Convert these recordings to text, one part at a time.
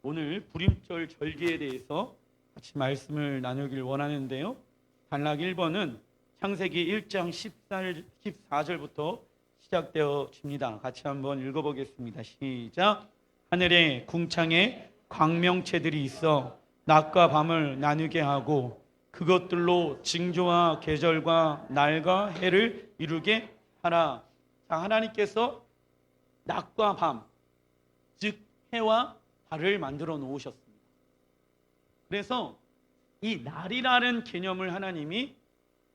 오늘 불임절 절기에 대해서 같이 말씀을 나누길 원하는데요. 단락 1번은 창세기 1장 14절부터 시작되어집니다. 같이 한번 읽어보겠습니다. 시작. 하늘에 궁창에 광명체들이 있어 낮과 밤을 나누게 하고 그것들로 징조와 계절과 날과 해를 이루게 하라. 자, 하나님께서 낮과 밤, 즉 해와 달을 만들어 놓으셨습니다. 그래서 이 날이라는 개념을 하나님이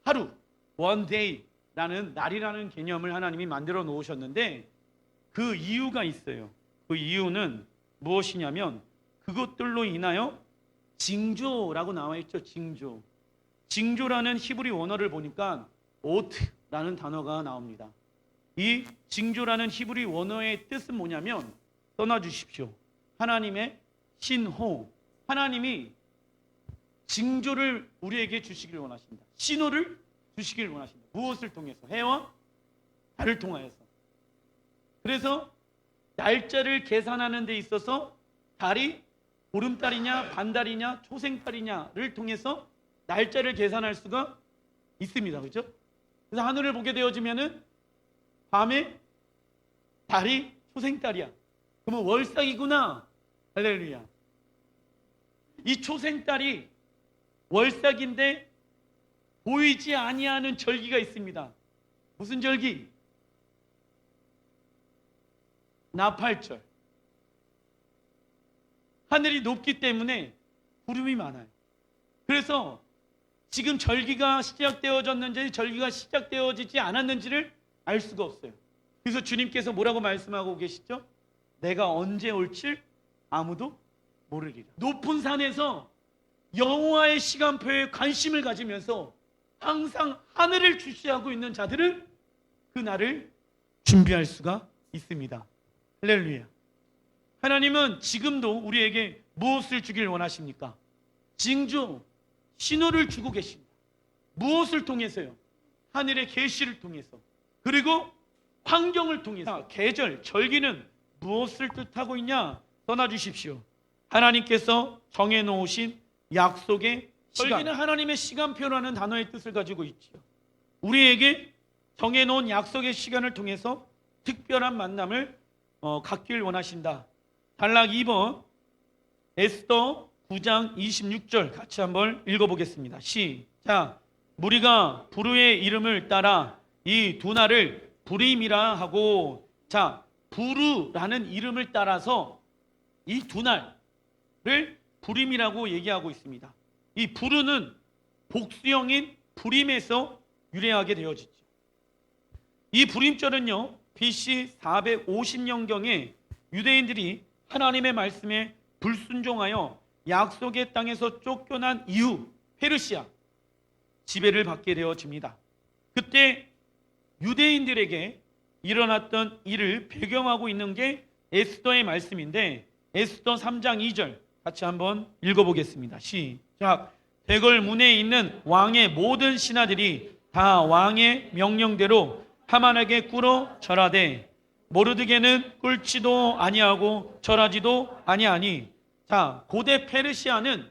하루, one day라는 날이라는 개념을 하나님이 만들어 놓으셨는데 그 이유가 있어요. 그 이유는 무엇이냐면 그것들로 인하여 징조라고 나와 있죠. 징조. 징조라는 히브리 원어를 보니까 오트라는 단어가 나옵니다. 이 징조라는 히브리 원어의 뜻은 뭐냐면 떠나주십시오. 하나님의 신호. 하나님이 징조를 우리에게 주시길 원하십니다. 신호를 주시길 원하십니다. 무엇을 통해서? 해와 달을 통하여서. 그래서 날짜를 계산하는 데 있어서 달이 보름달이냐 반달이냐 초생달이냐를 통해서 날짜를 계산할 수가 있습니다. 그렇죠? 그래서 하늘을 보게 되어지면은 밤에 달이 초생달이야. 그러면 월삭이구나. 할렐루야. 이 초생달이 월삭인데 보이지 아니하는 절기가 있습니다. 무슨 절기? 나팔절. 하늘이 높기 때문에 구름이 많아요. 그래서 지금 절기가 시작되어졌는지 절기가 시작되어지지 않았는지를 알 수가 없어요. 그래서 주님께서 뭐라고 말씀하고 계시죠? 내가 언제 올지 아무도 모르리라. 높은 산에서 여호와의 시간표에 관심을 가지면서 항상 하늘을 주시하고 있는 자들은 그 날을 준비할 수가 있습니다. 할렐루야. 하나님은 지금도 우리에게 무엇을 주길 원하십니까? 징조, 신호를 주고 계십니다. 무엇을 통해서요? 하늘의 계시를 통해서. 그리고 환경을 통해서. 계절, 절기는 무엇을 뜻하고 있냐? 떠나주십시오. 하나님께서 정해놓으신 약속의 시간. 절기는 하나님의 시간표라는 단어의 뜻을 가지고 있지요. 우리에게 정해놓은 약속의 시간을 통해서 특별한 만남을 갖길 원하신다. 단락 2번 에스더 9장 26절 같이 한번 읽어보겠습니다. 시작. 무리가 부르의 이름을 따라 이 두 날을 부림이라 하고, 자, 부르라는 이름을 따라서 이 두 날을 부림이라고 얘기하고 있습니다. 이 부르는 복수형인 부림에서 유래하게 되어지죠. 이 부림절은요, BC 450년경에 유대인들이 하나님의 말씀에 불순종하여 약속의 땅에서 쫓겨난 이후 페르시아 지배를 받게 되어집니다. 그때 유대인들에게 일어났던 일을 배경하고 있는 게 에스더의 말씀인데 에스더 3장 2절 같이 한번 읽어보겠습니다. 시작. 대궐 문에 있는 왕의 모든 신하들이 다 왕의 명령대로 하만에게 꿇어 절하되 모르드게는 꿇지도 아니하고 절하지도 아니하니. 자, 고대 페르시아는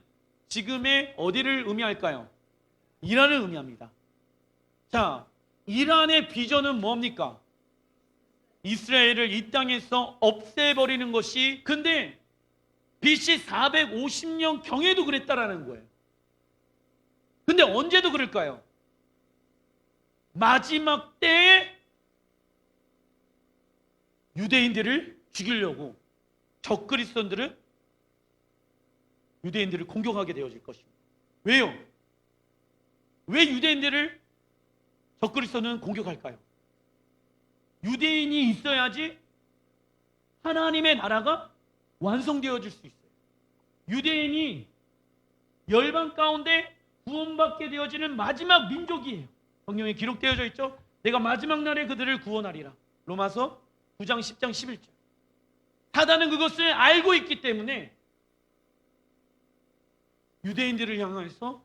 지금의 어디를 의미할까요? 이란을 의미합니다. 자, 이란의 비전은 뭡니까? 이스라엘을 이 땅에서 없애버리는 것이, 근데 BC 450년 경에도 그랬다라는 거예요. 근데 언제도 그럴까요? 마지막 때에 유대인들을 죽이려고 적그리스도인들은 유대인들을 공격하게 되어질 것입니다. 왜요? 왜 유대인들을 적그리스도는 공격할까요? 유대인이 있어야지 하나님의 나라가 완성되어질 수 있어요. 유대인이 열방 가운데 구원받게 되어지는 마지막 민족이에요. 성경에 기록되어져 있죠. 내가 마지막 날에 그들을 구원하리라. 로마서 9장 10장 11절. 사단은 그것을 알고 있기 때문에 유대인들을 향해서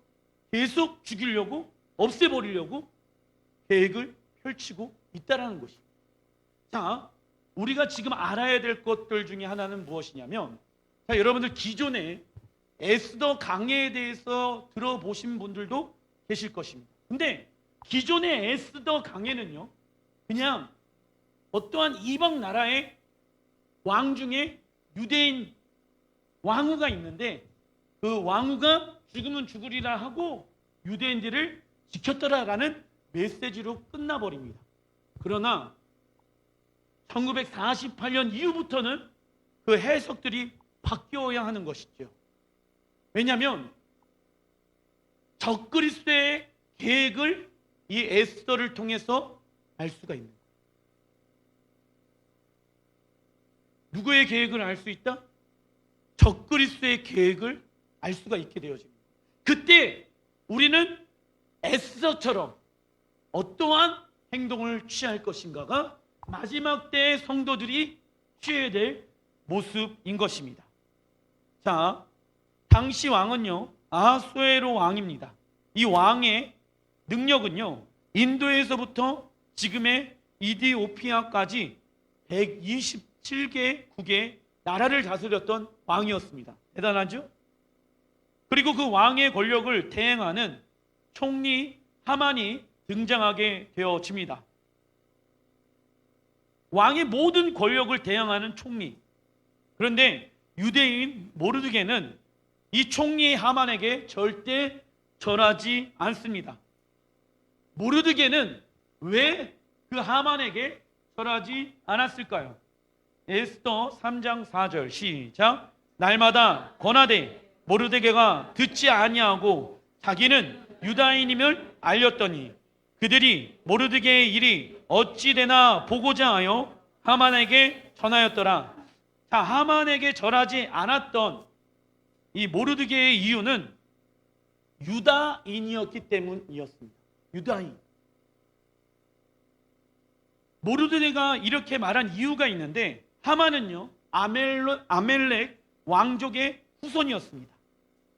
계속 죽이려고, 없애버리려고 계획을 펼치고 있다라는 것입니다. 자, 우리가 지금 알아야 될 것들 중에 하나는 무엇이냐면 자, 여러분들 기존에 에스더 강해에 대해서 들어보신 분들도 계실 것입니다. 근데 기존의 에스더 강해는요, 그냥 어떠한 이방 나라의 왕 중에 유대인 왕후가 있는데 그 왕후가 죽으면 죽으리라 하고 유대인들을 지켰더라라는 메시지로 끝나버립니다. 그러나 1948년 이후부터는 그 해석들이 바뀌어야 하는 것이죠. 왜냐하면 적그리스도의 계획을 이 에스더를 통해서 알 수가 있는 거예요. 누구의 계획을 알 수 있다? 적그리스도의 계획을 알 수가 있게 되어집니다. 그때 우리는 에스더처럼 어떠한 행동을 취할 것인가가 마지막 때의 성도들이 취해야 될 모습인 것입니다. 자, 당시 왕은요, 아하수에로 왕입니다. 이 왕의 능력은요, 인도에서부터 지금의 이디오피아까지 127개국의 나라를 다스렸던 왕이었습니다. 대단하죠? 그리고 그 왕의 권력을 대행하는 총리 하만이 등장하게 되어집니다. 왕의 모든 권력을 대행하는 총리. 그런데 유대인 모르드게는 이 총리 하만에게 절대 절하지 않습니다. 모르드게는 왜 그 하만에게 절하지 않았을까요? 에스더 3장 4절 시작. 날마다 권하되 모르드게가 듣지 아니하고 자기는 유다인임을 알렸더니 그들이 모르드게의 일이 어찌 되나 보고자 하여 하만에게 전하였더라. 자, 하만에게 절하지 않았던 이 모르드게의 이유는 유다인이었기 때문이었습니다. 유다인. 모르드게가 이렇게 말한 이유가 있는데 하만은요, 아멜렉 왕족의 후손이었습니다.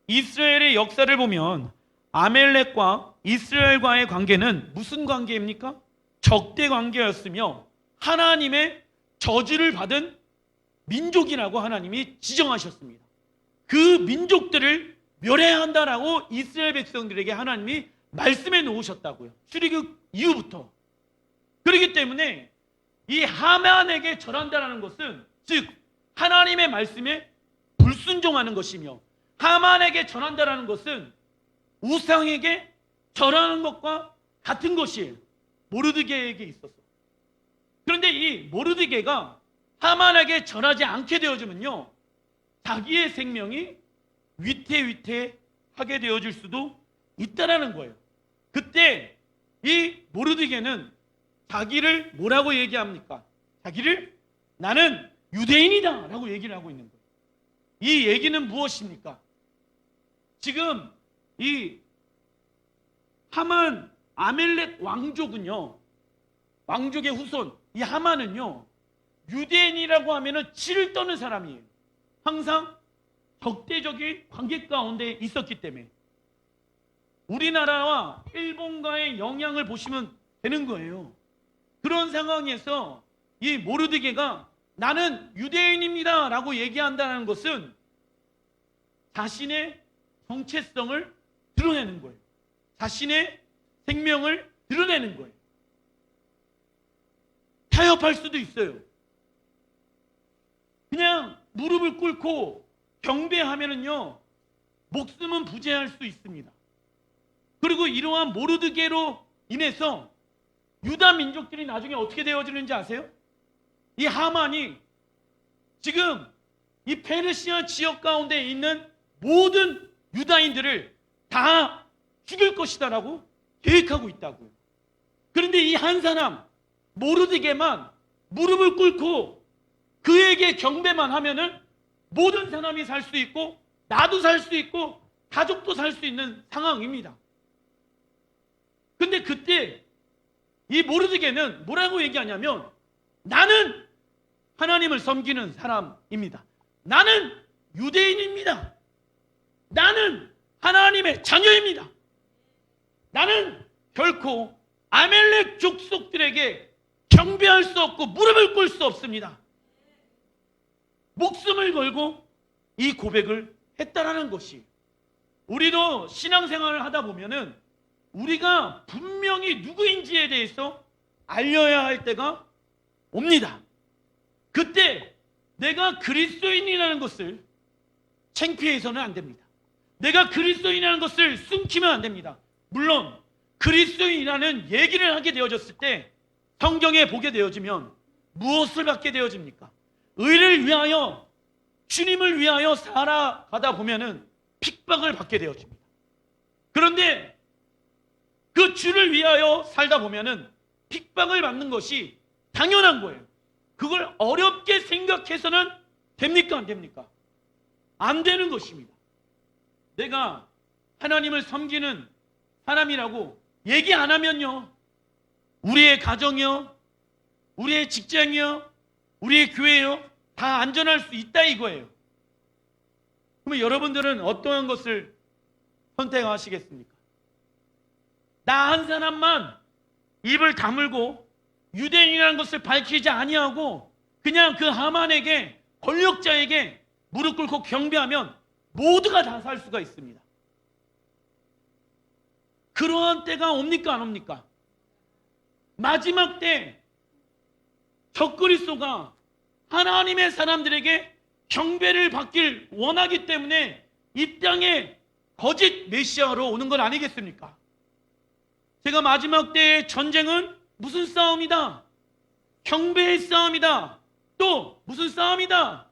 이스라엘의 역사를 보면 아멜렉과 이스라엘과의 관계는 무슨 관계입니까? 적대 관계였으며 하나님의 저주를 받은 민족이라고 하나님이 지정하셨습니다. 그 민족들을 멸해야 한다라고 이스라엘 백성들에게 하나님이 말씀해 놓으셨다고요. 출애굽 이후부터. 그렇기 때문에 이 하만에게 절한다라는 것은 즉 하나님의 말씀에 불순종하는 것이며 하만에게 절한다라는 것은 우상에게 절하는 것과 같은 것이에요. 모르드게에게 있어서. 그런데 이 모르드게가 하만에게 절하지 않게 되어지면요, 자기의 생명이 위태위태하게 되어질 수도 있다라는 거예요. 그때 이 모르드게는 자기를 뭐라고 얘기합니까? 자기를 나는 유대인이다 라고 얘기를 하고 있는 거예요. 이 얘기는 무엇입니까? 지금 이 하만 아멜렉 왕족은요, 왕족의 후손 이 하만은요, 유대인이라고 하면은 치를 떠는 사람이에요. 항상 적대적인 관계 가운데 있었기 때문에 우리나라와 일본과의 영향을 보시면 되는 거예요. 그런 상황에서 이 모르드게가 나는 유대인입니다 라고 얘기한다는 것은 자신의 정체성을 드러내는 거예요. 자신의 생명을 드러내는 거예요. 타협할 수도 있어요. 그냥 무릎을 꿇고 경배하면은요, 목숨은 부재할 수 있습니다. 그리고 이러한 모르드게로 인해서 유다 민족들이 나중에 어떻게 되어지는지 아세요? 이 하만이 지금 이 페르시아 지역 가운데 있는 모든 유다인들을 다 죽일 것이다라고 계획하고 있다고요. 그런데 이 한 사람 모르드게만 무릎을 꿇고 그에게 경배만 하면은 모든 사람이 살 수 있고 나도 살 수 있고 가족도 살 수 있는 상황입니다. 근데 그때 이 모르드게는 뭐라고 얘기하냐면 나는 하나님을 섬기는 사람입니다. 나는 유대인입니다. 나는 하나님의 자녀입니다. 나는 결코 아멜렉 족속들에게 경배할 수 없고 무릎을 꿇을 수 없습니다. 목숨을 걸고 이 고백을 했다라는 것이, 우리도 신앙생활을 하다 보면은 우리가 분명히 누구인지에 대해서 알려야 할 때가 옵니다. 그때 내가 그리스도인이라는 것을 창피해서는 안 됩니다. 내가 그리스도인이라는 것을 숨기면 안 됩니다. 물론 그리스도인이라는 얘기를 하게 되어졌을 때 성경에 보게 되어지면 무엇을 받게 되어집니까? 의를 위하여, 주님을 위하여 살아가다 보면은 핍박을 받게 되어집니다. 그런데 그 주를 위하여 살다 보면은 핍박을 받는 것이 당연한 거예요. 그걸 어렵게 생각해서는 됩니까? 안 됩니까? 안 되는 것입니다. 내가 하나님을 섬기는 사람이라고 얘기 안 하면요, 우리의 가정이요, 우리의 직장이요, 우리의 교회요, 다 안전할 수 있다 이거예요. 그러면 여러분들은 어떠한 것을 선택하시겠습니까? 나 한 사람만 입을 다물고 유대인이라는 것을 밝히지 아니하고 그냥 그 하만에게, 권력자에게 무릎 꿇고 경배하면 모두가 다 살 수가 있습니다. 그러한 때가 옵니까 안 옵니까? 마지막 때 적그리스도가 하나님의 사람들에게 경배를 받길 원하기 때문에 이 땅에 거짓 메시아로 오는 건 아니겠습니까? 제가 마지막 때의 전쟁은 무슨 싸움이다? 경배의 싸움이다. 또 무슨 싸움이다?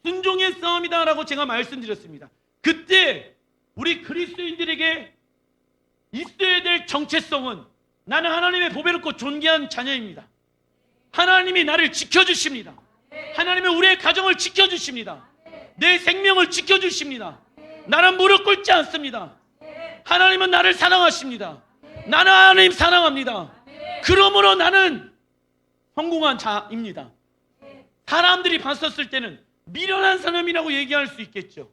순종의 싸움이다 라고 제가 말씀드렸습니다. 그때 우리 그리스도인들에게 있어야 될 정체성은, 나는 하나님의 보배롭고 존귀한 자녀입니다. 하나님이 나를 지켜주십니다. 하나님은 우리의 가정을 지켜주십니다. 내 생명을 지켜주십니다. 나는 무릎 꿇지 않습니다. 하나님은 나를 사랑하십니다. 나는 하나님 사랑합니다. 그러므로 나는 성공한 자입니다. 사람들이 봤었을 때는 미련한 사람이라고 얘기할 수 있겠죠.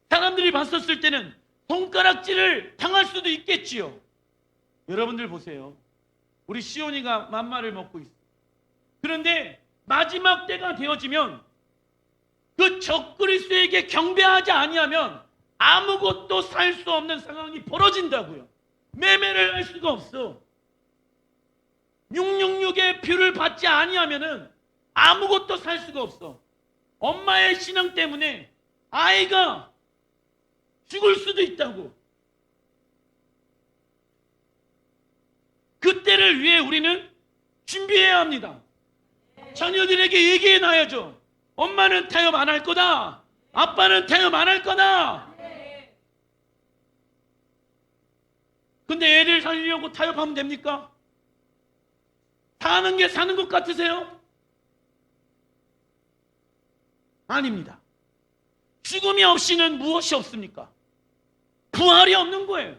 사람들이 봤었을 때는 손가락질을 당할 수도 있겠지요. 여러분들 보세요. 우리 시온이가 만마를 먹고 있어요. 그런데 마지막 때가 되어지면 그 적그리스도에게 경배하지 아니하면 아무것도 살 수 없는 상황이 벌어진다고요. 매매를 할 수가 없어. 666의 표를 받지 아니하면은 아무것도 살 수가 없어. 엄마의 신앙 때문에 아이가 죽을 수도 있다고. 그때를 위해 우리는 준비해야 합니다. 자녀들에게 얘기해 놔야죠. 엄마는 타협 안 할 거다. 아빠는 타협 안 할 거다. 근데 애를 살리려고 타협하면 됩니까? 사는 게 사는 것 같으세요? 아닙니다. 죽음이 없이는 무엇이 없습니까? 부활이 없는 거예요.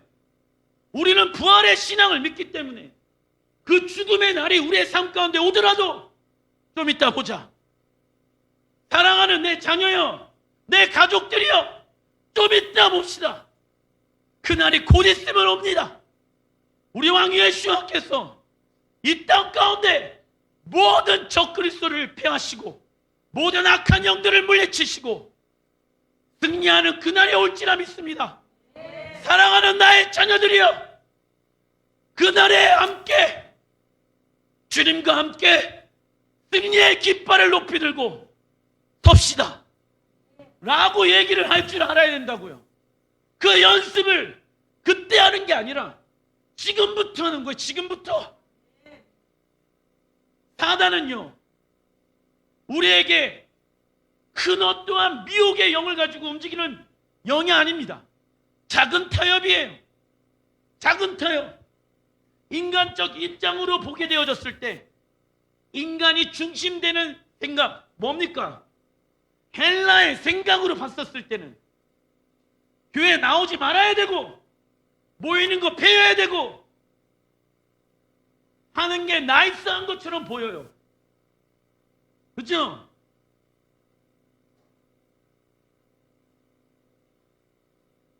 우리는 부활의 신앙을 믿기 때문에 그 죽음의 날이 우리의 삶 가운데 오더라도 좀 이따 보자. 사랑하는 내 자녀여, 내 가족들이여, 좀 이따 봅시다. 그날이 곧 있으면 옵니다. 우리 왕 예수님께서 이 땅 가운데 모든 적그리스도를 폐하시고 모든 악한 영들을 물리치시고 승리하는 그날이 올지라 믿습니다. 사랑하는 나의 자녀들이여, 그날에 함께 주님과 함께 승리의 깃발을 높이 들고 섭시다 라고 얘기를 할 줄 알아야 된다고요. 그 연습을 그때 하는 게 아니라 지금부터 하는 거예요. 지금부터. 사단은요, 우리에게 큰 어떠한 미혹의 영을 가지고 움직이는 영이 아닙니다. 작은 타협이에요. 작은 타협. 인간적 입장으로 보게 되어졌을 때 인간이 중심되는 생각 뭡니까? 헬라의 생각으로 봤었을 때는 교회 나오지 말아야 되고 모이는 거 폐해야 되고 하는 게 나이스한 것처럼 보여요. 그렇죠?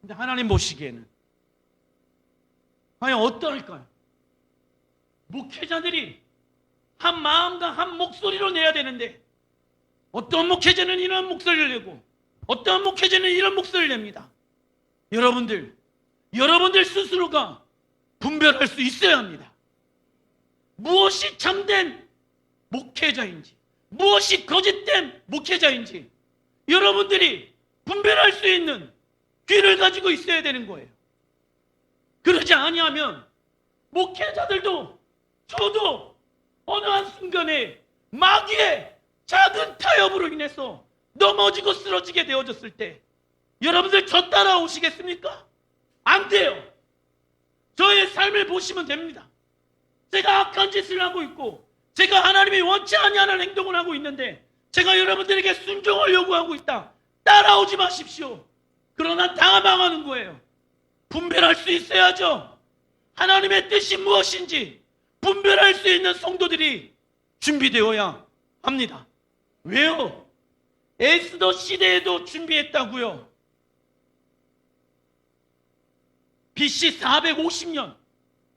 근데 하나님 보시기에는 과연 어떨까요? 목회자들이 한 마음과 한 목소리로 내야 되는데 어떤 목회자는 이런 목소리를 내고 어떠한 목회자는 이런 목소리를 냅니다. 여러분들 스스로가 분별할 수 있어야 합니다. 무엇이 참된 목회자인지, 무엇이 거짓된 목회자인지 여러분들이 분별할 수 있는 귀를 가지고 있어야 되는 거예요. 그러지 아니하면 목회자들도 저도 어느 한순간에 마귀의 작은 타협으로 인해서 넘어지고 쓰러지게 되어졌을 때 여러분들 저 따라오시겠습니까? 안 돼요. 저의 삶을 보시면 됩니다. 제가 악한 짓을 하고 있고 제가 하나님이 원치 아니하는 행동을 하고 있는데 제가 여러분들에게 순종을 요구하고 있다. 따라오지 마십시오. 그러나 당황하는 거예요. 분별할 수 있어야죠. 하나님의 뜻이 무엇인지 분별할 수 있는 성도들이 준비되어야 합니다. 왜요? 에스더 시대에도 준비했다고요. BC 450년,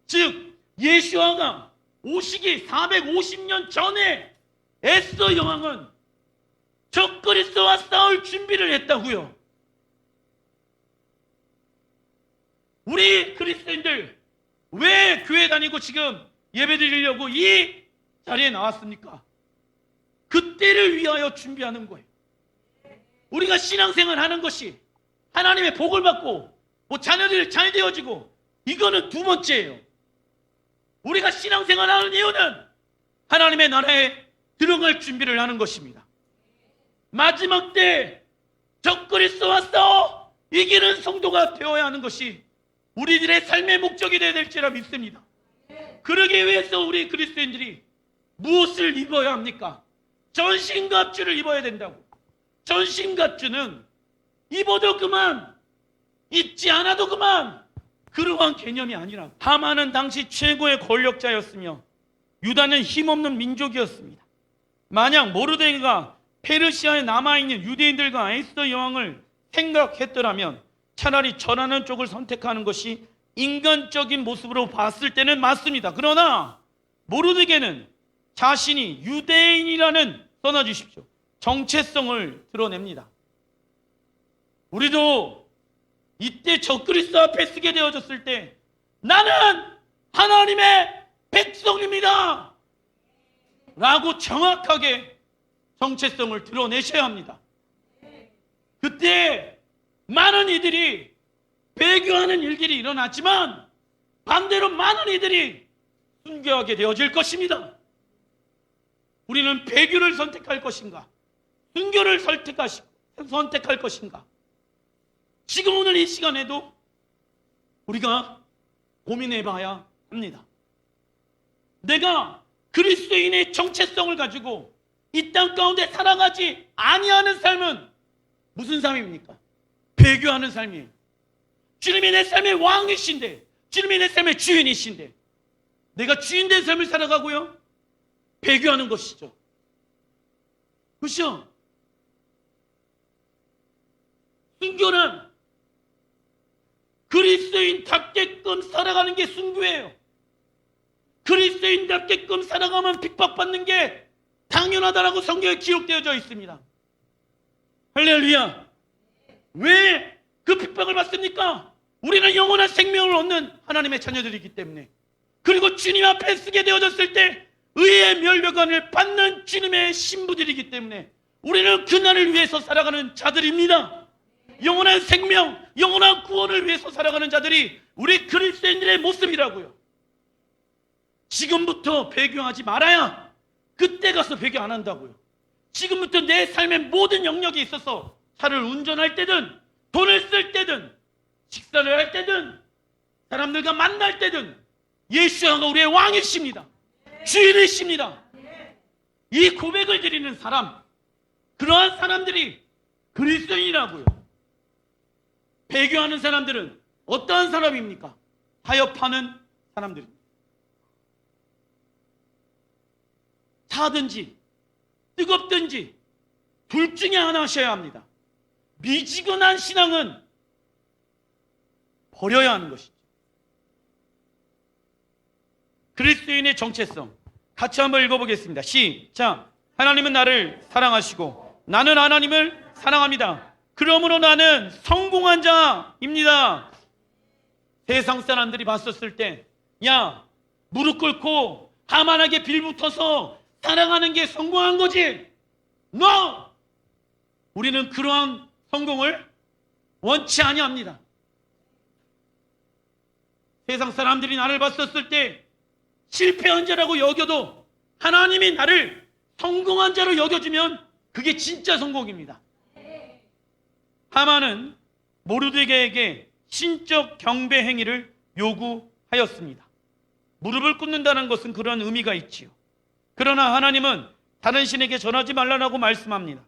즉 예수아가 오시기 450년 전에 에스더 여왕은 적그리스도와 싸울 준비를 했다고요. 우리 그리스도인들 왜 교회 다니고 지금 예배 드리려고 이 자리에 나왔습니까? 그때를 위하여 준비하는 거예요. 우리가 신앙생활 하는 것이 하나님의 복을 받고 자녀들이 잘 되어지고 이거는 두 번째예요. 우리가 신앙생활 하는 이유는 하나님의 나라에 들어갈 준비를 하는 것입니다. 마지막 때 적그리스도와 싸워 이기는 성도가 되어야 하는 것이 우리들의 삶의 목적이 되어야 될지라 믿습니다. 그러기 위해서 우리 그리스도인들이 무엇을 입어야 합니까? 전신갑주를 입어야 된다고. 전신갑주는 입어도 그만, 입지 않아도 그만, 그러한 개념이 아니라 하만은 당시 최고의 권력자였으며 유다는 힘없는 민족이었습니다. 만약 모르드게가 페르시아에 남아있는 유대인들과 에스더 여왕을 생각했더라면 차라리 절하는 쪽을 선택하는 것이 인간적인 모습으로 봤을 때는 맞습니다. 그러나 모르드게는 자신이 유대인이라는, 써놔주십시오, 정체성을 드러냅니다. 우리도 이때 적그리스도 앞에 서게 되어졌을 때 나는 하나님의 백성입니다 라고 정확하게 정체성을 드러내셔야 합니다. 그때 많은 이들이 배교하는 일들이 일어났지만 반대로 많은 이들이 순교하게 되어질 것입니다. 우리는 배교를 선택할 것인가, 순교를 선택할 것인가? 지금 오늘 이 시간에도 우리가 고민해 봐야 합니다. 내가 그리스도인의 정체성을 가지고 이 땅 가운데 살아가지 아니하는 삶은 무슨 삶입니까? 배교하는 삶이에요. 주님이 내 삶의 왕이신데, 주님이 내 삶의 주인이신데 내가 주인된 삶을 살아가고요, 배교하는 것이죠. 그렇죠? 순교는 그리스도인답게끔 살아가는 게 순교예요. 그리스도인답게끔 살아가면 핍박받는 게 당연하다라고 성경에 기록되어져 있습니다. 할렐루야. 왜 그 핍박을 받습니까? 우리는 영원한 생명을 얻는 하나님의 자녀들이기 때문에, 그리고 주님 앞에 서게 되어졌을 때 의의 멸류관을 받는 주님의 신부들이기 때문에 우리는 그날을 위해서 살아가는 자들입니다. 영원한 생명, 영원한 구원을 위해서 살아가는 자들이 우리 그리스도인들의 모습이라고요. 지금부터 배교하지 말아야 그때 가서 배교 안 한다고요. 지금부터 내 삶의 모든 영역에 있어서 차를 운전할 때든 돈을 쓸 때든 식사를 할 때든 사람들과 만날 때든 예수가 우리의 왕이십니다. 주인이십니다. 이 고백을 드리는 사람, 그러한 사람들이 그리스도인이라고요. 배교하는 사람들은 어떠한 사람입니까? 타협하는 사람들입니다. 차든지 뜨겁든지 둘 중에 하나 하셔야 합니다. 미지근한 신앙은 버려야 하는 것이죠. 그리스도인의 정체성 같이 한번 읽어보겠습니다. 시작. 하나님은 나를 사랑하시고 나는 하나님을 사랑합니다. 그러므로 나는 성공한 자입니다. 세상 사람들이 봤었을 때, 야, 무릎 꿇고 하만에게 빌붙어서 사랑하는 게 성공한 거지. No! 우리는 그러한 성공을 원치 아니합니다. 세상 사람들이 나를 봤었을 때 실패한 자라고 여겨도 하나님이 나를 성공한 자로 여겨주면 그게 진짜 성공입니다. 하만은 모르드게에게 신적 경배 행위를 요구하였습니다. 무릎을 꿇는다는 것은 그런 의미가 있지요. 그러나 하나님은 다른 신에게 전하지 말라고 말씀합니다.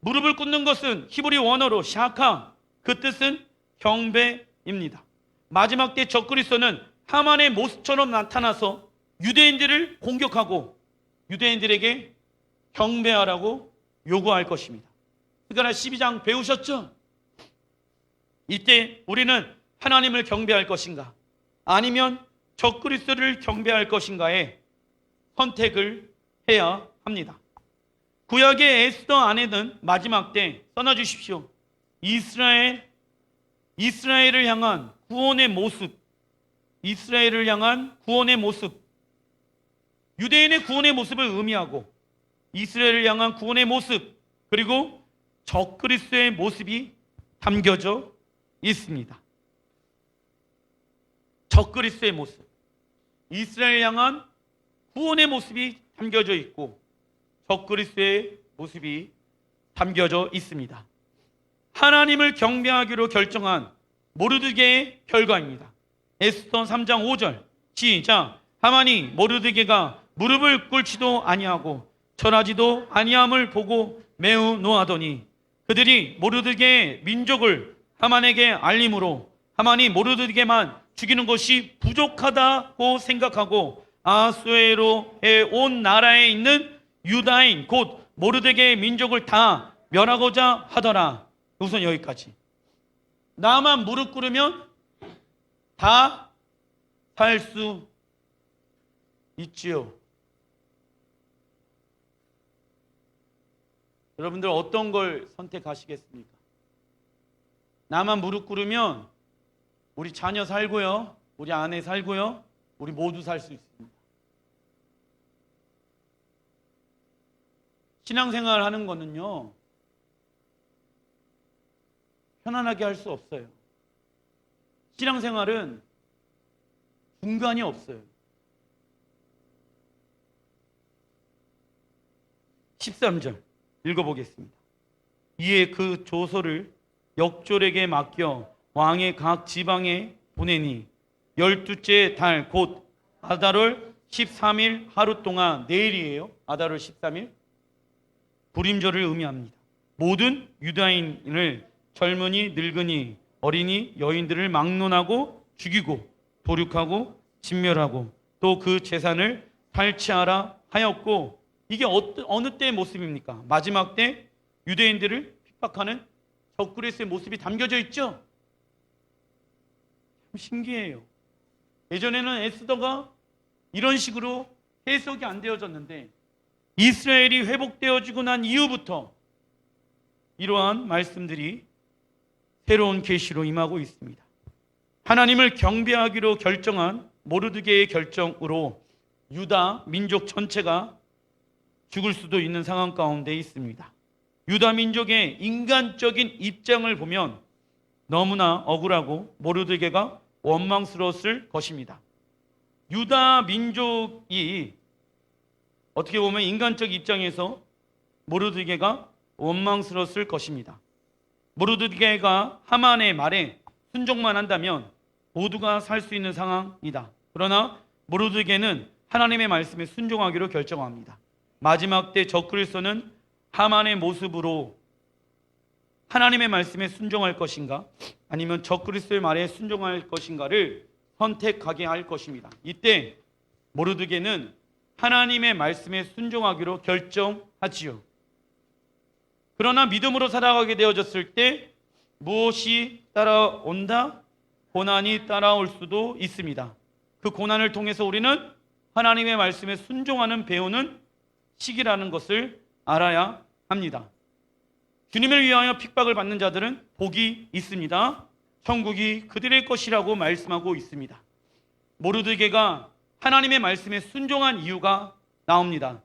무릎을 꿇는 것은 히브리 원어로 샤카, 그 뜻은 경배입니다. 마지막 때 적그리스도는 하만의 모습처럼 나타나서 유대인들을 공격하고 유대인들에게 경배하라고 요구할 것입니다. 그러나 12장 배우셨죠? 이때 우리는 하나님을 경배할 것인가 아니면 적그리스도를 경배할 것인가에 선택을 해야 합니다. 구약의 에스더 안에는 마지막 때 써놔주십시오. 이스라엘을 향한 구원의 모습, 이스라엘을 향한 구원의 모습, 유대인의 구원의 모습을 의미하고 이스라엘을 향한 구원의 모습, 그리고 적그리스도의 모습이 담겨져 있습니다. 적그리스도의 모습, 이스라엘을 향한 구원의 모습이 담겨져 있고 적그리스도의 모습이 담겨져 있습니다. 하나님을 경배하기로 결정한 모르드게의 결과입니다. 에스더 3장 5절 시작. 하만이 모르드게가 무릎을 꿇지도 아니하고 절하지도 아니함을 보고 매우 노하더니 그들이 모르드게의 민족을 하만에게 알림으로 하만이 모르드게만 죽이는 것이 부족하다고 생각하고 아수에로의 온 나라에 있는 유다인 곧 모르드게의 민족을 다 멸하고자 하더라. 우선 여기까지. 나만 무릎 꿇으면 다 살 수 있지요. 여러분들 어떤 걸 선택하시겠습니까? 나만 무릎 꿇으면 우리 자녀 살고요, 우리 아내 살고요, 우리 모두 살 수 있습니다. 신앙생활 하는 거는요, 편안하게 할 수 없어요. 신앙생활은 중간이 없어요. 13절 읽어보겠습니다. 이에 그 조서를 역졸에게 맡겨 왕의 각 지방에 보내니 12째 달 곧 아달월 13일 하루 동안, 내일이에요. 아달월 13일 불임절을 의미합니다. 모든 유다인을 젊은이, 늙은이, 어린이, 여인들을 막론하고 죽이고 도륙하고 진멸하고 또 그 재산을 탈취하라 하였고, 이게 어느 때의 모습입니까? 마지막 때 유대인들을 핍박하는 적그리스도의 모습이 담겨져 있죠. 참 신기해요. 예전에는 에스더가 이런 식으로 해석이 안 되어졌는데 이스라엘이 회복되어지고 난 이후부터 이러한 말씀들이 새로운 계시로 임하고 있습니다. 하나님을 경배하기로 결정한 모르드게의 결정으로 유다 민족 전체가 죽을 수도 있는 상황 가운데 있습니다. 유다 민족의 인간적인 입장을 보면 너무나 억울하고 모르드게가 원망스러웠을 것입니다. 유다 민족이 어떻게 보면 인간적 입장에서 모르드게가 원망스러웠을 것입니다. 모르드게가 하만의 말에 순종만 한다면 모두가 살 수 있는 상황이다. 그러나 모르드게는 하나님의 말씀에 순종하기로 결정합니다. 마지막 때 적그리스도는 하만의 모습으로 하나님의 말씀에 순종할 것인가 아니면 적그리스도의 말에 순종할 것인가를 선택하게 할 것입니다. 이때 모르드게는 하나님의 말씀에 순종하기로 결정하지요. 그러나 믿음으로 살아가게 되어졌을 때 무엇이 따라온다? 고난이 따라올 수도 있습니다. 그 고난을 통해서 우리는 하나님의 말씀에 순종하는 배우는 시기라는 것을 알아야 합니다. 주님을 위하여 핍박을 받는 자들은 복이 있습니다. 천국이 그들의 것이라고 말씀하고 있습니다. 모르드게가 하나님의 말씀에 순종한 이유가 나옵니다.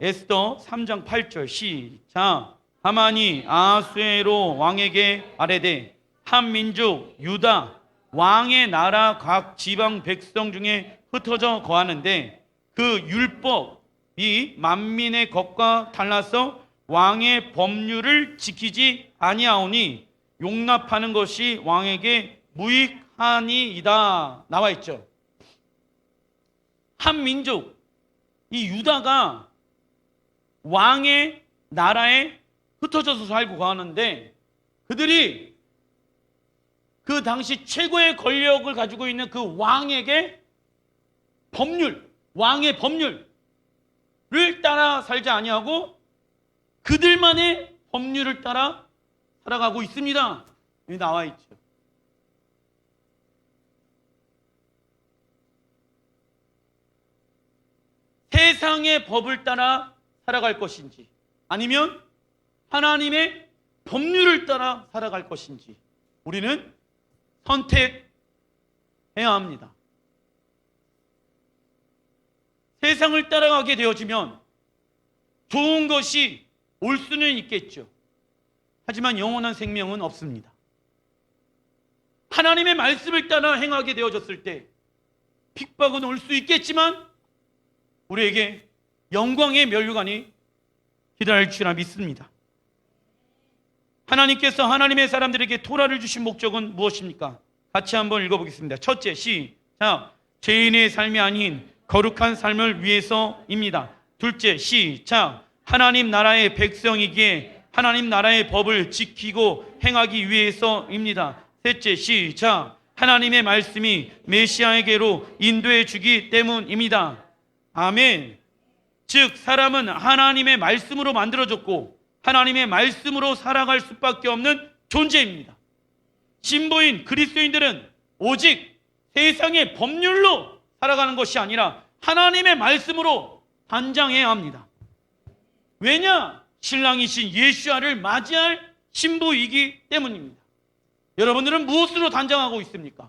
에스더 3장 8절 시작. 하만이 아하수에로 왕에게 아뢰되 한 민족 유다 왕의 나라 각 지방 백성 중에 흩어져 거하는데 그 율법이 만민의 것과 달라서 왕의 법률을 지키지 아니하오니 용납하는 것이 왕에게 무익하니이다. 나와 있죠. 한 민족, 이 유다가 왕의 나라에 흩어져서 살고 가는데 그들이 그 당시 최고의 권력을 가지고 있는 그 왕에게 왕의 법률을 따라 살지 아니하고 그들만의 법률을 따라 살아가고 있습니다. 여기 나와 있죠. 세상의 법을 따라 살아갈 것인지 아니면 하나님의 법률을 따라 살아갈 것인지 우리는 선택해야 합니다. 세상을 따라가게 되어지면 좋은 것이 올 수는 있겠죠. 하지만 영원한 생명은 없습니다. 하나님의 말씀을 따라 행하게 되어졌을 때 핍박은 올 수 있겠지만 우리에게 영광의 면류관이 기다릴 줄 믿습니다. 하나님께서 하나님의 사람들에게 토라를 주신 목적은 무엇입니까? 같이 한번 읽어보겠습니다. 첫째, 시작. 죄인의 삶이 아닌 거룩한 삶을 위해서입니다. 둘째, 시작. 하나님 나라의 백성이기에 하나님 나라의 법을 지키고 행하기 위해서입니다. 셋째, 시작. 하나님의 말씀이 메시아에게로 인도해 주기 때문입니다. 아멘. 즉 사람은 하나님의 말씀으로 만들어졌고 하나님의 말씀으로 살아갈 수밖에 없는 존재입니다. 신보인 그리스도인들은 오직 세상의 법률로 살아가는 것이 아니라 하나님의 말씀으로 단장해야 합니다. 왜냐? 신랑이신 예수아를 맞이할 신부이기 때문입니다. 여러분들은 무엇으로 단장하고 있습니까?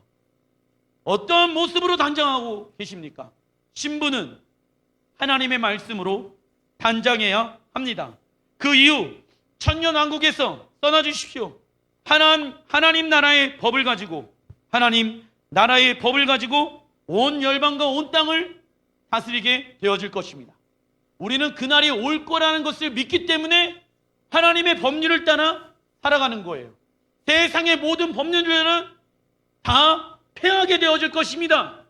어떤 모습으로 단장하고 계십니까? 신부는 하나님의 말씀으로 단장해야 합니다. 그 이후 천년왕국에서 떠나주십시오. 하나님 나라의 법을 가지고 하나님 나라의 법을 가지고 온 열방과 온 땅을 다스리게 되어질 것입니다. 우리는 그날이 올 거라는 것을 믿기 때문에 하나님의 법률을 따라 살아가는 거예요. 세상의 모든 법률들은 다 폐하게 되어질 것입니다.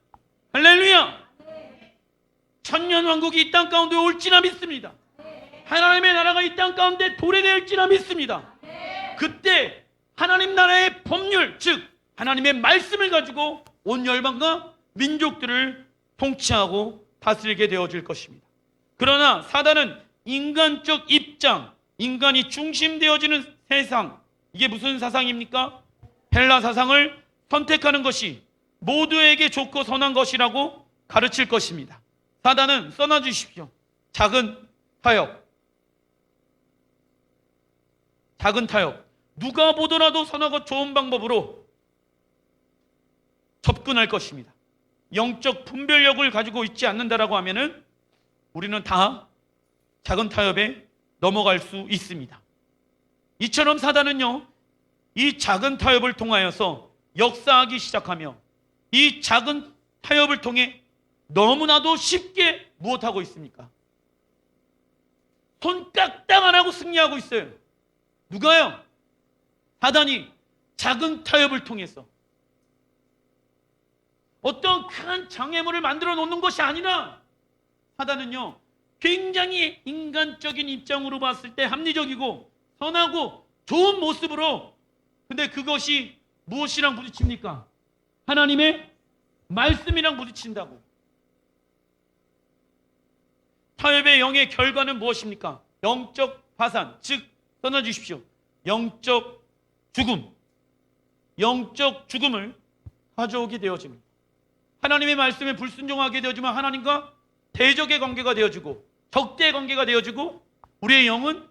할렐루야! 천년왕국이 이 땅 가운데 올지나 믿습니다. 하나님의 나라가 이 땅 가운데 도래될지나 믿습니다. 그때 하나님 나라의 법률, 즉 하나님의 말씀을 가지고 온 열방과 민족들을 통치하고 다스리게 되어질 것입니다. 그러나 사단은 인간적 입장, 인간이 중심되어지는 세상, 이게 무슨 사상입니까? 헬라 사상을 선택하는 것이 모두에게 좋고 선한 것이라고 가르칠 것입니다. 사단은 써놔주십시오. 작은 타협. 누가 보더라도 선하고 좋은 방법으로 접근할 것입니다. 영적 분별력을 가지고 있지 않는다라고 하면은 우리는 다 작은 타협에 넘어갈 수 있습니다. 이처럼 사단은요, 이 작은 타협을 통하여서 역사하기 시작하며 이 작은 타협을 통해 너무나도 쉽게 무엇하고 있습니까? 손깍딱 안 하고 승리하고 있어요. 누가요? 사단이 작은 타협을 통해서 어떤 큰 장애물을 만들어 놓는 것이 아니라 사단은요, 굉장히 인간적인 입장으로 봤을 때 합리적이고 선하고 좋은 모습으로, 근데 그것이 무엇이랑 부딪힙니까? 하나님의 말씀이랑 부딪힌다고. 타협의 영의 결과는 무엇입니까? 영적 파산, 즉 떠나주십시오. 영적 죽음을 가져오게 되어집니다. 하나님의 말씀에 불순종하게 되어지면 하나님과 대적의 관계가 되어지고 적대의 관계가 되어지고 우리의 영은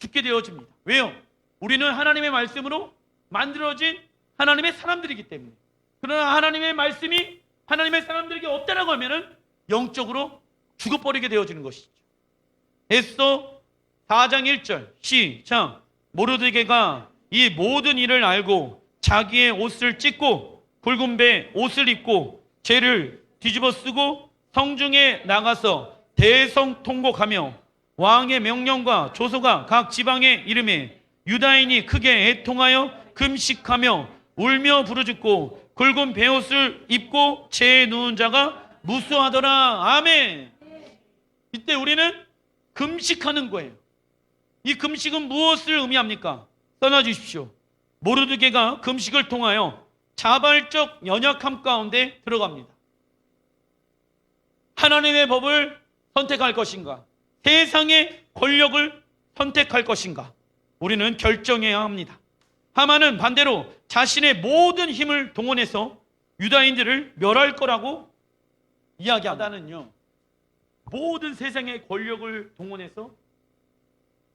죽게 되어집니다. 왜요? 우리는 하나님의 말씀으로 만들어진 하나님의 사람들이기 때문에. 그러나 하나님의 말씀이 하나님의 사람들에게 없다라고 하면은 영적으로 죽어버리게 되어지는 것이죠. 에스더 4장 1절 시작. 모르드게가 이 모든 일을 알고 자기의 옷을 찢고 굵은 배 옷을 입고 죄를 뒤집어 쓰고 성중에 나가서 대성통곡하며 왕의 명령과 조서가 각 지방에 이름에 유다인이 크게 애통하여 금식하며 울며 부르짖고 굵은 베옷을 입고 죄에 누운 자가 무수하더라. 아멘. 이때 우리는 금식하는 거예요. 이 금식은 무엇을 의미합니까? 써놔주십시오. 모르드게가 금식을 통하여 자발적 연약함 가운데 들어갑니다. 하나님의 법을 선택할 것인가? 세상의 권력을 선택할 것인가? 우리는 결정해야 합니다. 하만은 반대로 자신의 모든 힘을 동원해서 유다인들을 멸할 거라고 이야기합니다. 하다는요, 모든 세상의 권력을 동원해서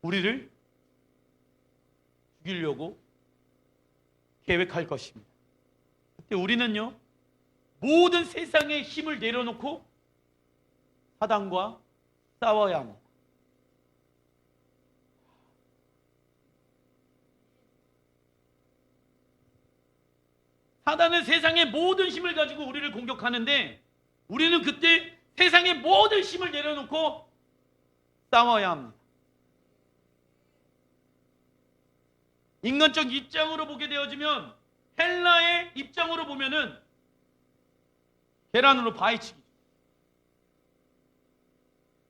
우리를 죽이려고 계획할 것입니다. 그때 우리는요, 모든 세상의 힘을 내려놓고 사단과 싸워야 합니다. 사단은 세상의 모든 힘을 가지고 우리를 공격하는데 우리는 그때 세상의 모든 힘을 내려놓고 싸워야 합니다. 인간적 입장으로 보게 되어지면, 헬라의 입장으로 보면은 계란으로 바위치기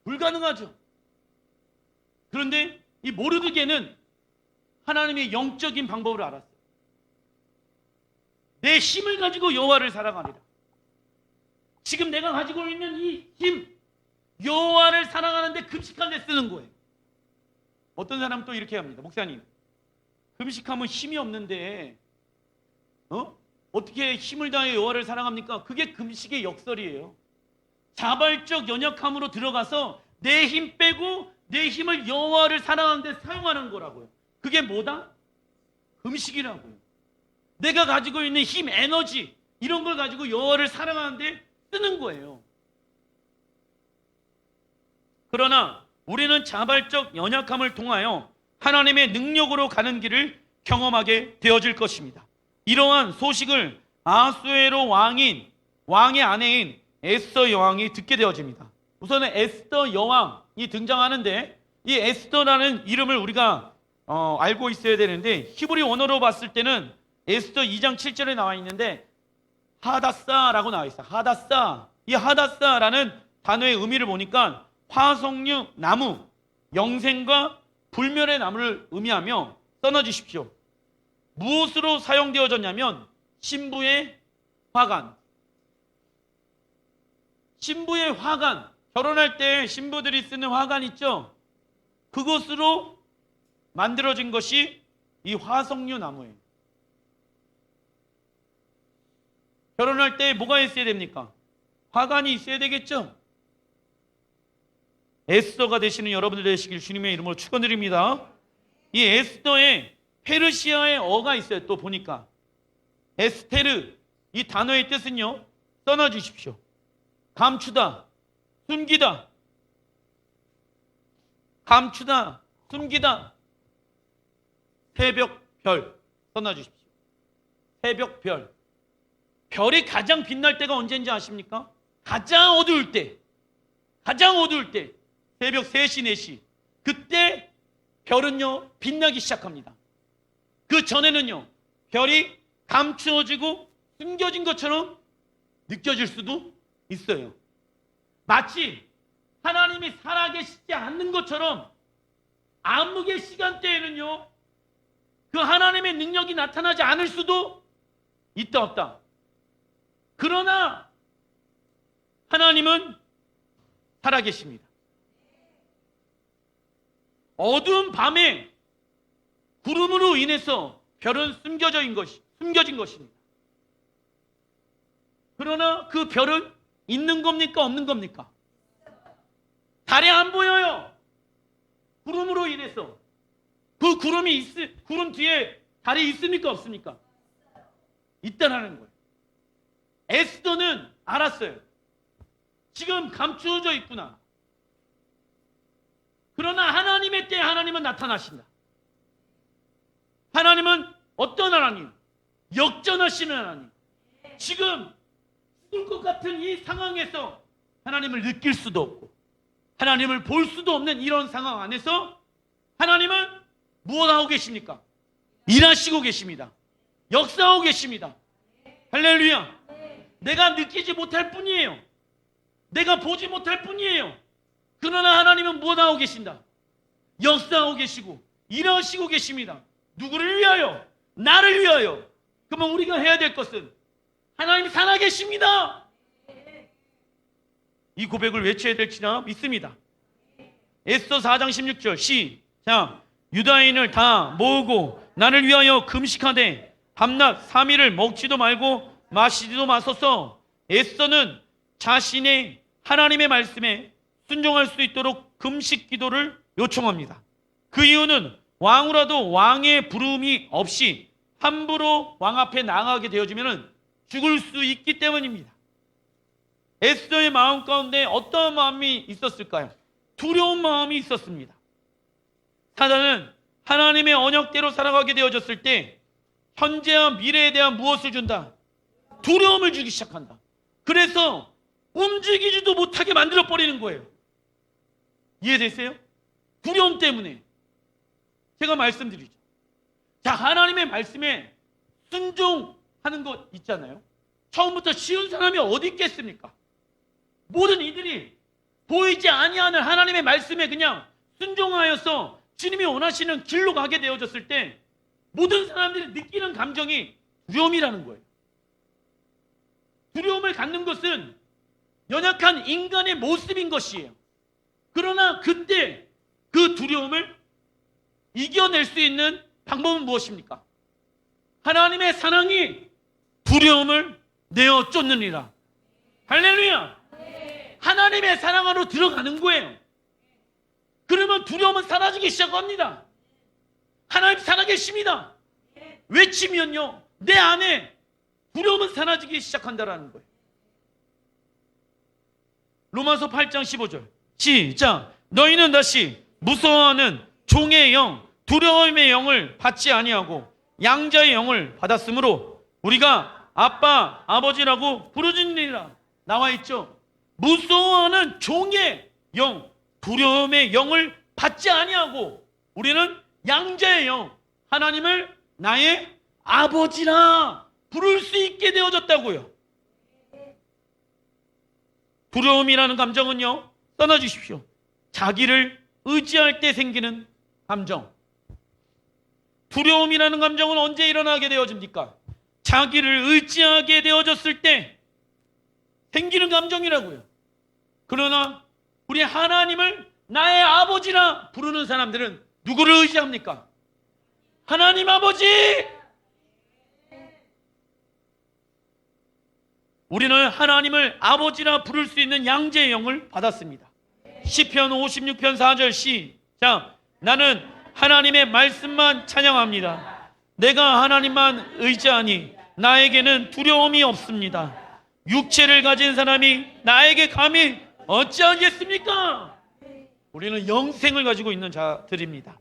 불가능하죠. 그런데 이 모르드게는 하나님의 영적인 방법을 알았어요. 내 힘을 가지고 여호와를 사랑하리라. 지금 내가 가지고 있는 이 힘, 여호와를 사랑하는데 금식하는데 쓰는 거예요. 어떤 사람은 또 이렇게 합니다. 목사님, 금식하면 힘이 없는데 어떻게 힘을 다해 여호와를 사랑합니까? 그게 금식의 역설이에요. 자발적 연약함으로 들어가서 내 힘 빼고 내 힘을 여호와를 사랑하는 데 사용하는 거라고요. 그게 뭐다? 금식이라고요. 내가 가지고 있는 힘, 에너지 이런 걸 가지고 여호와를 사랑하는 데 쓰는 거예요. 그러나 우리는 자발적 연약함을 통하여 하나님의 능력으로 가는 길을 경험하게 되어질 것입니다. 이러한 소식을 아수에로 왕의 아내인 에스더 여왕이 듣게 되어집니다. 우선은 에스더 여왕이 등장하는데, 이 에스더라는 이름을 우리가 알고 있어야 되는데, 히브리 원어로 봤을 때는 에스더 2장 7절에 나와 있는데 하다사라고 나와 있어요. 하다사. 이 하다사라는 단어의 의미를 보니까 화석류 나무, 영생과 불멸의 나무를 의미하며 써놔주십시오. 무엇으로 사용되어졌냐면 신부의 화관. 신부의 화관, 결혼할 때 신부들이 쓰는 화관 있죠? 그것으로 만들어진 것이 이 화석류 나무예요. 결혼할 때 뭐가 있어야 됩니까? 화관이 있어야 되겠죠? 에스더가 되시는 여러분들 되시길 주님의 이름으로 축원드립니다. 이 에스더에 페르시아의 어가 있어요. 또 보니까 에스테르, 이 단어의 뜻은요, 써놔주십시오. 감추다, 숨기다. 감추다, 숨기다. 새벽별 써놔주십시오. 새벽별. 별이 가장 빛날 때가 언제인지 아십니까? 가장 어두울 때. 가장 어두울 때. 새벽 3시, 4시. 그때 별은요, 빛나기 시작합니다. 그 전에는요, 별이 감추어지고 숨겨진 것처럼 느껴질 수도 있어요. 마치 하나님이 살아계시지 않는 것처럼 암흑의 시간대에는요, 그 하나님의 능력이 나타나지 않을 수도 있다 없다. 그러나 하나님은 살아계십니다. 어두운 밤에 구름으로 인해서 별은 숨겨진 것입니다. 그러나 그 별은 있는 겁니까? 없는 겁니까? 달에 안 보여요. 구름으로 인해서. 그 구름 뒤에 달이 있습니까? 없습니까? 있다라는 거예요. 에스더는 알았어요. 지금 감추어져 있구나. 그러나 하나님의 때에 하나님은 나타나신다. 하나님은 어떤 하나님? 역전하시는 하나님. 지금 죽을 것 같은 이 상황에서 하나님을 느낄 수도 없고 하나님을 볼 수도 없는 이런 상황 안에서 하나님은 무엇하고 계십니까? 일하시고 계십니다. 역사하고 계십니다. 할렐루야. 내가 느끼지 못할 뿐이에요. 내가 보지 못할 뿐이에요. 그러나 하나님은 무엇하고 계신다? 역사하고 계시고 일하시고 계십니다. 누구를 위하여? 나를 위하여. 그러면 우리가 해야 될 것은 하나님 살아계십니다. 이 고백을 외쳐야 될지나 믿습니다. 에스더 4장 16절 시작. 유다인을 다 모으고 나를 위하여 금식하되 밤낮 3일을 먹지도 말고 마시지도 마소서. 에스더는 자신의 하나님의 말씀에 순종할 수 있도록 금식 기도를 요청합니다. 그 이유는 왕후라도 왕의 부름이 없이 함부로 왕 앞에 나가게 되어지면 죽을 수 있기 때문입니다. 에스더의 마음 가운데 어떤 마음이 있었을까요? 두려운 마음이 있었습니다. 사단은 하나님의 언약대로 살아가게 되어졌을 때 현재와 미래에 대한 무엇을 준다? 두려움을 주기 시작한다. 그래서 움직이지도 못하게 만들어버리는 거예요. 이해되세요? 두려움 때문에. 제가 말씀드리죠. 자, 하나님의 말씀에 순종하는 것 있잖아요. 처음부터 쉬운 사람이 어디 있겠습니까? 모든 이들이 보이지 아니하는 하나님의 말씀에 그냥 순종하여서 주님이 원하시는 길로 가게 되어졌을 때 모든 사람들이 느끼는 감정이 두려움이라는 거예요. 두려움을 갖는 것은 연약한 인간의 모습인 것이에요. 그러나 그때 그 두려움을 이겨낼 수 있는 방법은 무엇입니까? 하나님의 사랑이 두려움을 내어 쫓느니라. 할렐루야. 하나님의 사랑 안으로 들어가는 거예요. 그러면 두려움은 사라지기 시작합니다. 하나님 살아계십니다. 외치면요, 내 안에 두려움은 사라지기 시작한다라는 거예요. 로마서 8장 15절 시작. 너희는 다시 무서워하는 종의 영, 두려움의 영을 받지 아니하고 양자의 영을 받았으므로 우리가 아빠, 아버지라고 부르짖느니라. 나와 있죠. 무서워하는 종의 영, 두려움의 영을 받지 아니하고 우리는 양자의 영, 하나님을 나의 아버지라 부를 수 있게 되어졌다고요. 두려움이라는 감정은요, 떠나주십시오. 자기를 의지할 때 생기는 감정. 두려움이라는 감정은 언제 일어나게 되어집니까? 자기를 의지하게 되어졌을 때 생기는 감정이라고요. 그러나 우리 하나님을 나의 아버지라 부르는 사람들은 누구를 의지합니까? 하나님 아버지! 우리는 하나님을 아버지라 부를 수 있는 양자의 영을 받았습니다. 시편 56편 4절 시작. 나는 하나님의 말씀만 찬양합니다. 내가 하나님만 의지하니 나에게는 두려움이 없습니다. 육체를 가진 사람이 나에게 감히 어찌하겠습니까? 우리는 영생을 가지고 있는 자들입니다.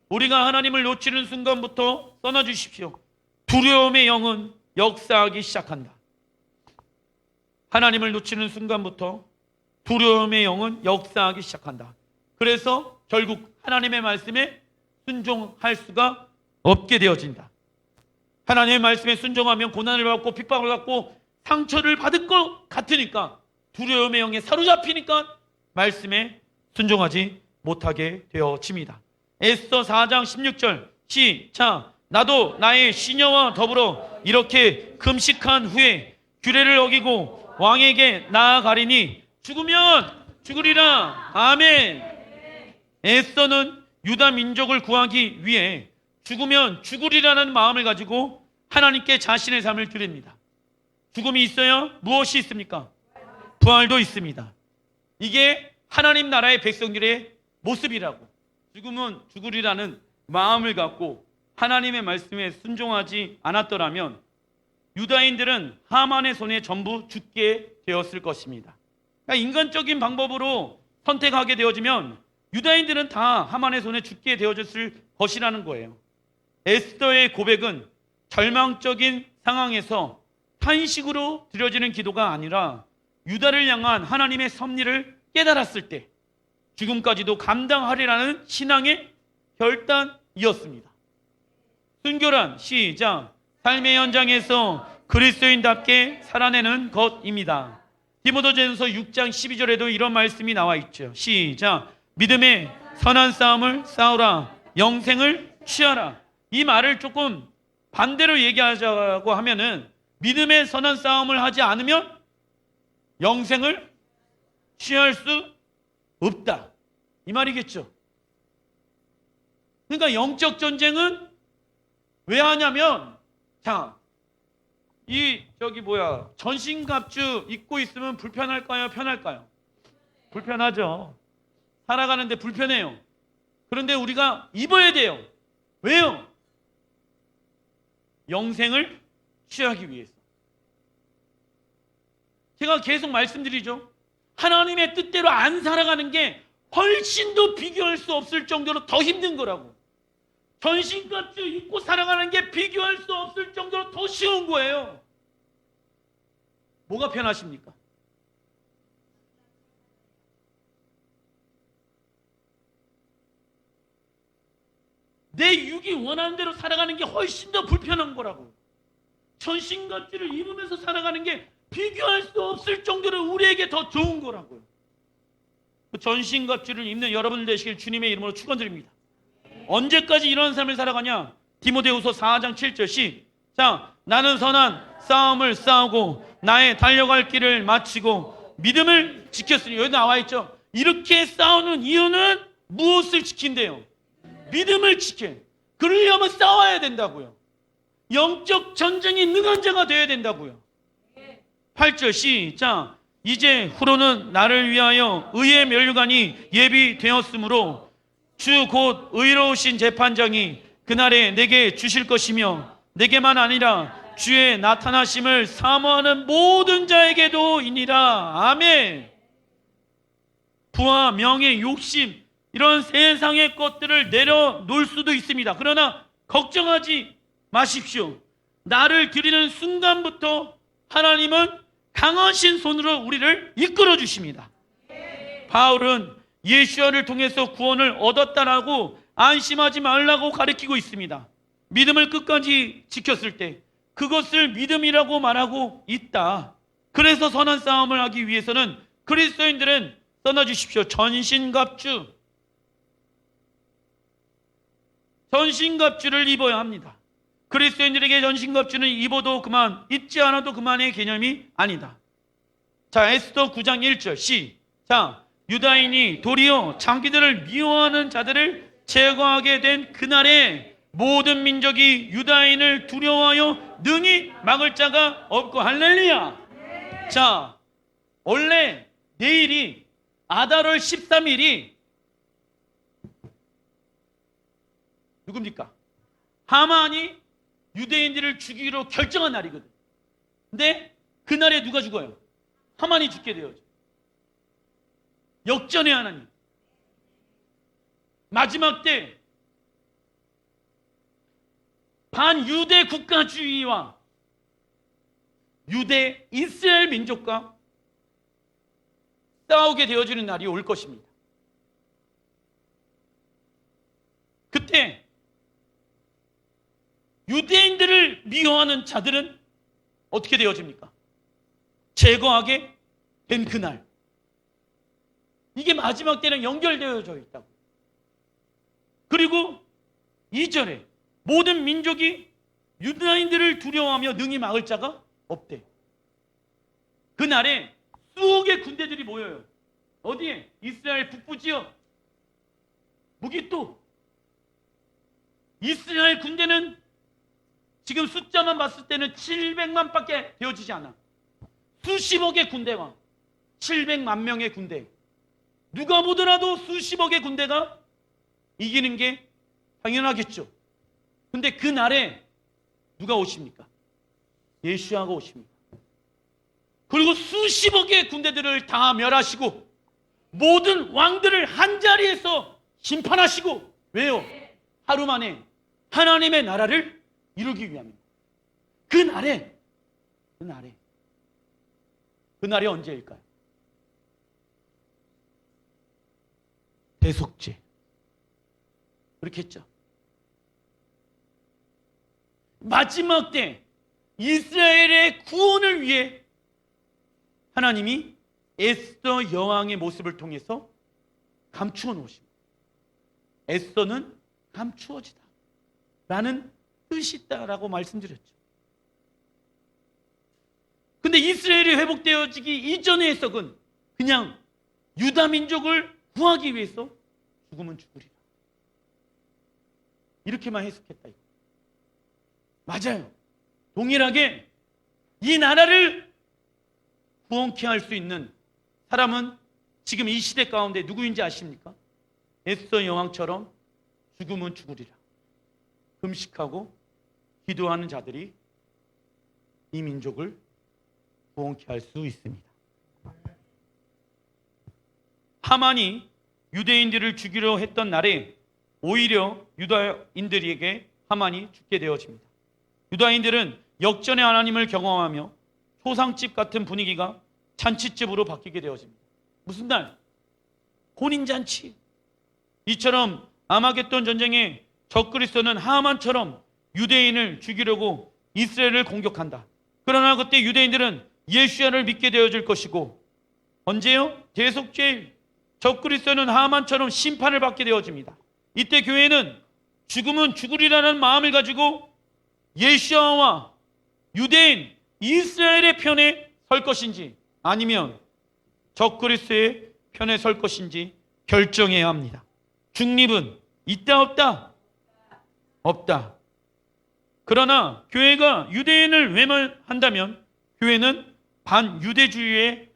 우리가 하나님을 놓치는 순간부터 떠나주십시오. 두려움의 영은 역사하기 시작한다. 하나님을 놓치는 순간부터 두려움의 영은 역사하기 시작한다. 그래서 결국 하나님의 말씀에 순종할 수가 없게 되어진다. 하나님의 말씀에 순종하면 고난을 받고 핍박을 받고 상처를 받을 것 같으니까 두려움의 영에 사로잡히니까 말씀에 순종하지 못하게 되어집니다. 에스더 4장 16절 시작. 나도 나의 시녀와 더불어 이렇게 금식한 후에 규례를 어기고 왕에게 나아가리니 죽으면 죽으리라. 아멘. 에스더는 유다 민족을 구하기 위해 죽으면 죽으리라는 마음을 가지고 하나님께 자신의 삶을 드립니다. 죽음이 있어야 무엇이 있습니까? 부활도 있습니다. 이게 하나님 나라의 백성들의 모습이라고. 죽으면 죽으리라는 마음을 갖고 하나님의 말씀에 순종하지 않았더라면 유다인들은 하만의 손에 전부 죽게 되었을 것입니다. 그러니까 인간적인 방법으로 선택하게 되어지면 유다인들은 다 하만의 손에 죽게 되어졌을 것이라는 거예요. 에스더의 고백은 절망적인 상황에서 탄식으로 드려지는 기도가 아니라 유다를 향한 하나님의 섭리를 깨달았을 때 죽음까지도 감당하리라는 신앙의 결단이었습니다. 순결한 시작 삶의 현장에서 그리스도인답게 살아내는 것입니다. 디모데전서 6장 12절에도 이런 말씀이 나와 있죠. 시작 믿음의 선한 싸움을 싸우라 영생을 취하라. 이 말을 조금 반대로 얘기하자고 하면은 믿음의 선한 싸움을 하지 않으면 영생을 취할 수 없다. 이 말이겠죠. 그러니까 영적 전쟁은 왜 하냐면 전신갑주 입고 있으면 불편할까요? 편할까요? 불편하죠. 살아가는데 불편해요. 그런데 우리가 입어야 돼요. 왜요? 영생을 취하기 위해서. 제가 계속 말씀드리죠. 하나님의 뜻대로 안 살아가는 게 훨씬 더 비교할 수 없을 정도로 더 힘든 거라고. 전신갑주 입고 살아가는 게 비교할 수 없을 정도로 더 쉬운 거예요. 뭐가 편하십니까? 내 육이 원하는 대로 살아가는 게 훨씬 더 불편한 거라고. 전신갑주를 입으면서 살아가는 게 비교할 수 없을 정도로 우리에게 더 좋은 거라고요. 그 전신갑주를 입는 여러분들 되시길 주님의 이름으로 축원드립니다. 언제까지 이런 삶을 살아가냐? 디모데후서 4장 7절 시작 나는 선한 싸움을 싸우고 나의 달려갈 길을 마치고 믿음을 지켰으니 여기 나와 있죠. 이렇게 싸우는 이유는 무엇을 지킨대요? 믿음을 지켜. 그러려면 싸워야 된다고요. 영적 전쟁이 능한 자가 되어야 된다고요. 8절 시작 이제 후로는 나를 위하여 의의 면류관이 예비되었으므로 주 곧 의로우신 재판장이 그날에 내게 주실 것이며 내게만 아니라 주의 나타나심을 사모하는 모든 자에게도 이니라. 아멘. 부와 명예, 욕심 이런 세상의 것들을 내려놓을 수도 있습니다. 그러나 걱정하지 마십시오. 나를 드리는 순간부터 하나님은 강하신 손으로 우리를 이끌어 주십니다. 바울은 예수야를 통해서 구원을 얻었다라고 안심하지 말라고 가르치고 있습니다. 믿음을 끝까지 지켰을 때 그것을 믿음이라고 말하고 있다. 그래서 선한 싸움을 하기 위해서는 그리스도인들은 떠나주십시오. 전신갑주를 입어야 합니다. 그리스도인들에게 전신갑주는 입어도 그만, 입지 않아도 그만의 개념이 아니다. 자, 에스더 9장 1절 시작 유다인이 도리어 자기들을 미워하는 자들을 제거하게 된 그날에 모든 민족이 유다인을 두려워하여 능히 막을 자가 없고 할렐루야. 자, 원래 내일이 아달월 13일이 누굽니까? 하만이 유대인들을 죽이기로 결정한 날이거든. 근데 그날에 누가 죽어요? 하만이 죽게 되어져. 역전의 하나님. 마지막 때 반유대 국가주의와 유대 이스라엘 민족과 싸우게 되어지는 날이 올 것입니다. 그때 유대인들을 미워하는 자들은 어떻게 되어집니까? 제거하게 된 그날. 이게 마지막 때는 연결되어져 있다고. 그리고 2절에 모든 민족이 유다인들을 두려워하며 능히 막을 자가 없대. 그날에 수억의 군대들이 모여요. 어디에? 이스라엘 북부 지역. 무기또. 이스라엘 군대는 지금 숫자만 봤을 때는 700만 밖에 되어지지 않아. 수십억의 군대와 700만 명의 군대. 누가 보더라도 수십억의 군대가 이기는 게 당연하겠죠. 근데 그 날에 누가 오십니까? 예수야가 오십니다. 그리고 수십억의 군대들을 다 멸하시고 모든 왕들을 한자리에서 심판하시고, 왜요? 하루 만에 하나님의 나라를 이루기 위함입니다. 그 날이 언제일까요? 대속죄. 그렇게 했죠. 마지막 때 이스라엘의 구원을 위해 하나님이 에스더 여왕의 모습을 통해서 감추어 놓으십니다. 에스더는 감추어지다 라는 뜻이 있다라고 말씀드렸죠. 근데 이스라엘이 회복되어지기 이전의 해석은 그냥 유다 민족을 구하기 위해서 죽으면 죽으리라, 이렇게만 해석했다 이거. 맞아요. 동일하게 이 나라를 구원케 할 수 있는 사람은 지금 이 시대 가운데 누구인지 아십니까? 에스더 여왕처럼 죽으면 죽으리라 금식하고 기도하는 자들이 이 민족을 구원케 할 수 있습니다. 하만이 유대인들을 죽이려 했던 날에 오히려 유다인들에게 하만이 죽게 되어집니다. 유다인들은 역전의 하나님을 경험하며 초상집 같은 분위기가 잔치집으로 바뀌게 되어집니다. 무슨 날? 혼인잔치. 이처럼 아마겟돈 전쟁에 적그리스도는 하만처럼 유대인을 죽이려고 이스라엘을 공격한다. 그러나 그때 유대인들은 예수야를 믿게 되어질 것이고, 언제요? 대속죄일 적그리스도는 하만처럼 심판을 받게 되어집니다. 이때 교회는 죽으면 죽으리라는 마음을 가지고 예수야와 유대인 이스라엘의 편에 설 것인지 아니면 적그리스도의 편에 설 것인지 결정해야 합니다. 중립은 있다 없다? 없다. 그러나 교회가 유대인을 외면한다면, 교회는 반유대주의에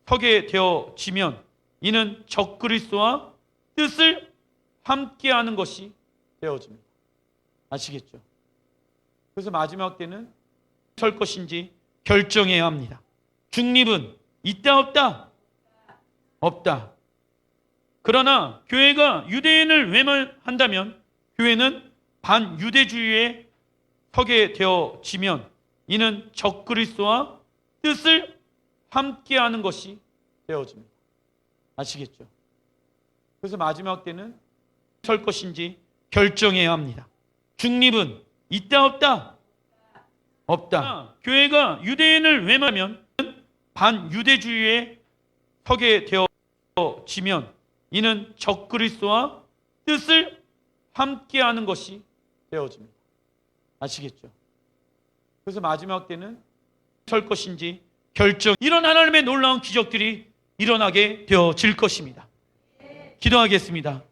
서게 되어지면 이는 적그리스도와 뜻을 함께하는 것이 되어집니다. 아시겠죠? 그래서 마지막 때는 설 것인지 결정해야 합니다. 중립은 있다 없다? 없다. 그러나 교회가 유대인을 외면한다면, 교회는 반유대주의에 서게 되어지면 이는 적그리스도와 뜻을 함께하는 것이 되어집니다. 아시겠죠? 그래서 마지막 때는 설 것인지 결정해야 합니다. 중립은 있다 없다? 없다. 교회가 유대인을 외면하면 반유대주의에 서게 되어지면 이는 적그리스도와 뜻을 함께하는 것이 되어집니다. 아시겠죠? 그래서 마지막 때는 설 것인지 결정, 이런 하나님의 놀라운 기적들이 일어나게 되어질 것입니다. 기도하겠습니다.